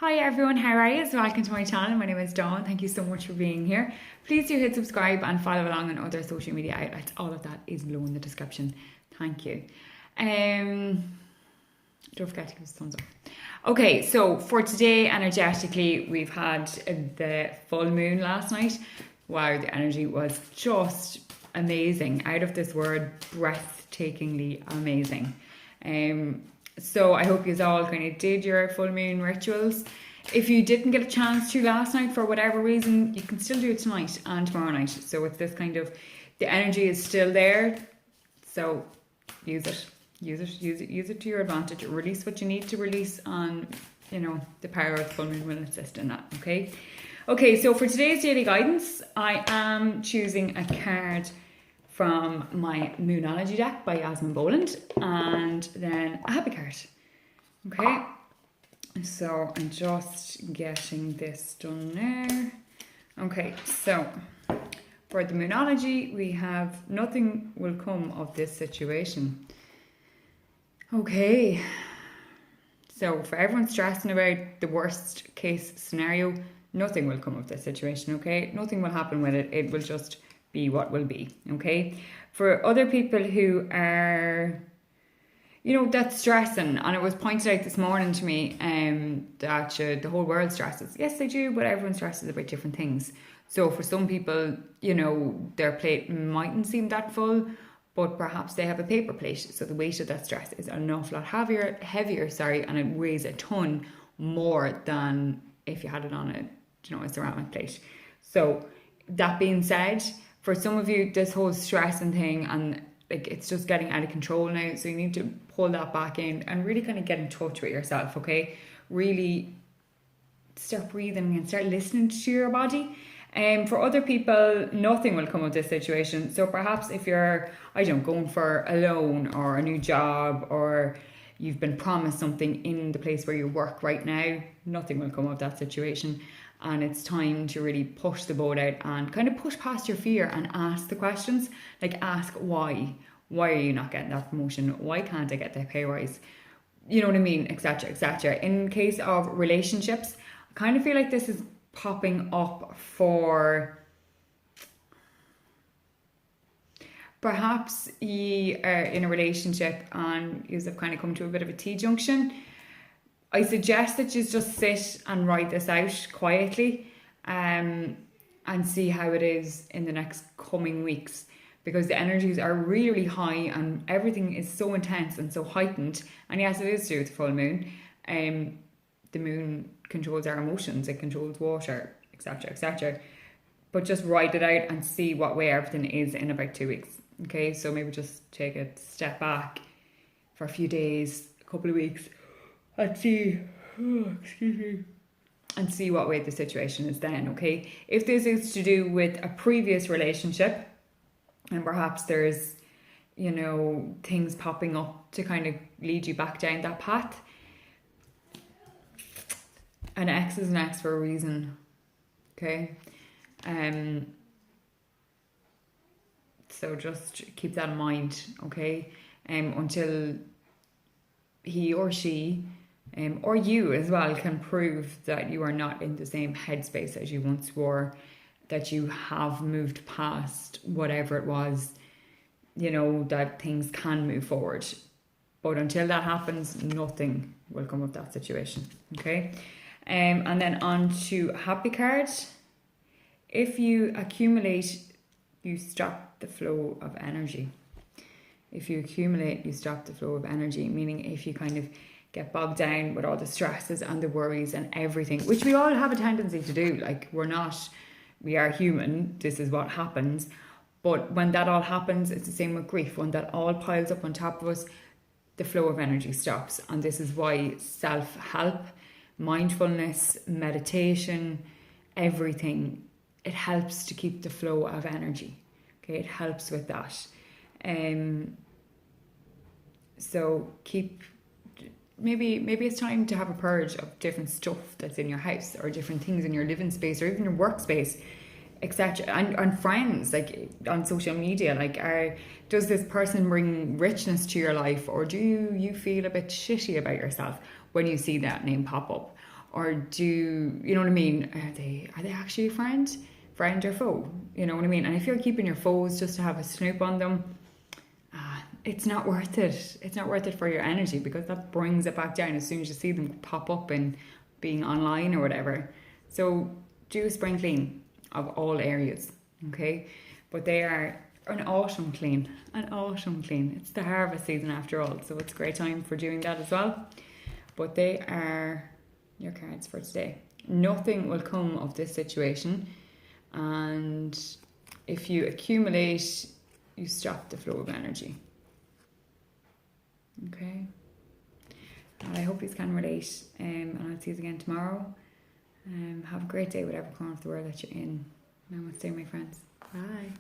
Hi everyone, how are you? So welcome to my channel. My name is Dawn. Thank you so much for being here. Please do hit subscribe and follow along on other social media outlets. All of that is below in the description. Thank you. Don't forget to give us a thumbs up. Okay, so for today, energetically, we've had the full moon last night. Wow, the energy was just amazing. Out of this word, breathtakingly amazing. So I hope you all kind of did your full moon rituals. If you didn't get a chance to last night for whatever reason, you can still do it tonight and tomorrow night. So it's this kind of, the energy is still there. So use it to your advantage. Release what you need to release, on, the power of the full moon will assist in that. Okay, so for today's daily guidance, I am choosing a card from my Moonology deck by Yasmin Boland, and then a happy card. Okay, so I'm just getting this done now. Okay, so for the Moonology, we have nothing will come of this situation. Okay, so for everyone stressing about the worst case scenario, nothing will come of this situation, okay? Nothing will happen with it. It will just be what will be, okay? For other people who are, that's stressing, and it was pointed out this morning to me that the whole world stresses. Yes, they do, but everyone stresses about different things. So for some people, their plate mightn't seem that full, but perhaps they have a paper plate, so the weight of that stress is an awful lot heavier, and it weighs a ton more than if you had it on a ceramic plate. So that being said, for some of you, this whole stressing thing, and it's just getting out of control now, so you need to pull that back in and really kind of get in touch with yourself, okay? Really start breathing and start listening to your body. For other people, nothing will come of this situation. So perhaps if you're, going for a loan or a new job, or you've been promised something in the place where you work right now, nothing will come of that situation. And it's time to really push the boat out and kind of push past your fear and ask the questions. Like, ask why. Why are you not getting that promotion? Why can't I get that pay rise? You know what I mean? Etc, etc. In case of relationships, I kind of feel like this is popping up for perhaps you are in a relationship and you have kind of come to a bit of a T-junction. I suggest that you just sit and write this out quietly and see how it is in the next coming weeks, because the energies are really, really high and everything is so intense and so heightened. And yes, it is to do with the full moon. The moon controls our emotions, it controls water, etc, etc. But just write it out and see what way everything is in about 2 weeks. Okay, so maybe just take a step back for a few days, a couple of weeks, and see, and see what way the situation is then, okay? If this is to do with a previous relationship, and perhaps there's, things popping up to kind of lead you back down that path. An X is an X for a reason, okay? So just keep that in mind, okay? Until he or she, or you as well, can prove that you are not in the same headspace as you once were, that you have moved past whatever it was, that things can move forward. But until that happens, nothing will come of that situation, okay? And then on to happy card. If you accumulate, you stop the flow of energy. If you accumulate, you stop the flow of energy, meaning if you kind of get bogged down with all the stresses and the worries and everything, which we all have a tendency to do. Like, we are human, this is what happens. But when that all happens, it's the same with grief. When that all piles up on top of us, the flow of energy stops. And this is why self-help, mindfulness, meditation, everything, it helps to keep the flow of energy. Okay, it helps with that. So maybe it's time to have a purge of different stuff that's in your house, or different things in your living space, or even your workspace, etc. And friends, like on social media, like does this person bring richness to your life, or do you feel a bit shitty about yourself when you see that name pop up? Or you know what I mean? Are they actually a friend or foe? You know what I mean? And if you're keeping your foes just to have a snoop on them, it's not worth it. It's not worth it for your energy, because that brings it back down as soon as you see them pop up and being online or whatever. So do a spring clean of all areas, okay? But they are an autumn clean. It's the harvest season after all, so it's a great time for doing that as well. But they are your cards for today. Nothing will come of this situation, and if you accumulate, you stop the flow of energy. Okay? And I hope you can relate, and I'll see you again tomorrow. Have a great day, whatever corner of the world that you're in. Namaste, my friends. Bye.